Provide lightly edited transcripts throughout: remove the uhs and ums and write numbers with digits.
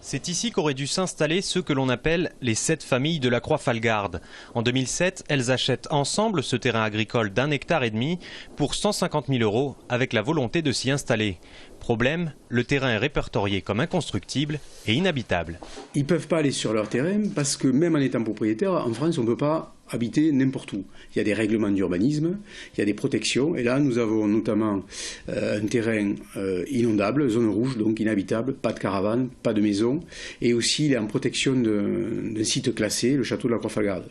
C'est ici qu'auraient dû s'installer ceux que l'on appelle les 7 familles de la Croix-Falgarde. En 2007, elles achètent ensemble ce terrain agricole d'1,5 hectare pour 150 000 € avec la volonté de s'y installer. Problème, le terrain est répertorié comme inconstructible et inhabitable. Ils ne peuvent pas aller sur leur terrain parce que même en étant propriétaire, en France, on ne peut pas habiter n'importe où. Il y a des règlements d'urbanisme, il y a des protections. Et là, nous avons notamment un terrain inondable, zone rouge, donc inhabitable, pas de caravane, pas de maison. Et aussi, il est en protection d'un site classé, le château de la Croix-Falgarde.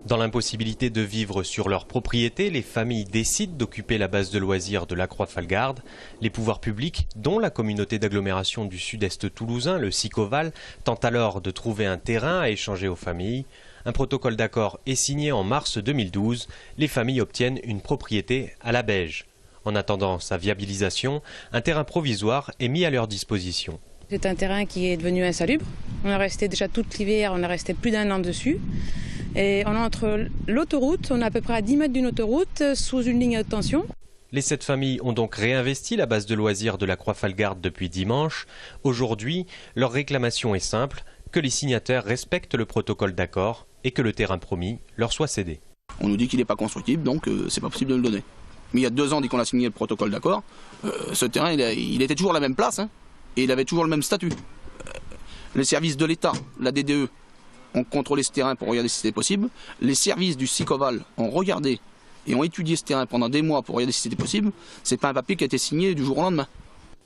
Dans l'impossibilité de vivre sur leur propriété, les familles décident d'occuper la base de loisirs de la Croix-Falgarde. Les pouvoirs publics, dont la communauté d'agglomération du sud-est toulousain, le Sicoval, tentent alors de trouver un terrain à échanger aux familles. Un protocole d'accord est signé en mars 2012. Les familles obtiennent une propriété à la Beige. En attendant sa viabilisation, un terrain provisoire est mis à leur disposition. C'est un terrain qui est devenu insalubre. On a resté déjà tout l'hiver, on a resté plus d'1 an dessus. Et on est entre l'autoroute, on est à peu près à 10 mètres d'une autoroute, sous une ligne à haute tension. Les 7 familles ont donc réinvesti la base de loisirs de la Croix-Falgarde depuis dimanche. Aujourd'hui, leur réclamation est simple, que les signataires respectent le protocole d'accord et que le terrain promis leur soit cédé. On nous dit qu'il n'est pas constructible, donc c'est pas possible de le donner. Mais il y a 2 ans, dès qu'on a signé le protocole d'accord, ce terrain, il était toujours à la même place, hein, et il avait toujours le même statut. Les services de l'État, la DDE, ont contrôlé ce terrain pour regarder si c'était possible. Les services du Sicoval ont regardé et ont étudié ce terrain pendant des mois pour regarder si c'était possible. C'est pas un papier qui a été signé du jour au lendemain.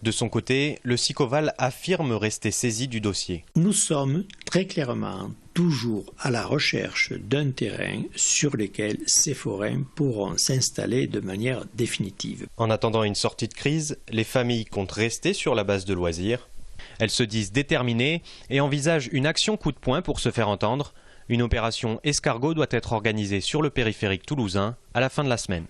De son côté, le Sicoval affirme rester saisi du dossier. Nous sommes très clairement toujours à la recherche d'un terrain sur lequel ces forains pourront s'installer de manière définitive. En attendant une sortie de crise, les familles comptent rester sur la base de loisirs. Elles se disent déterminées et envisagent une action coup de poing pour se faire entendre. Une opération escargot doit être organisée sur le périphérique toulousain à la fin de la semaine.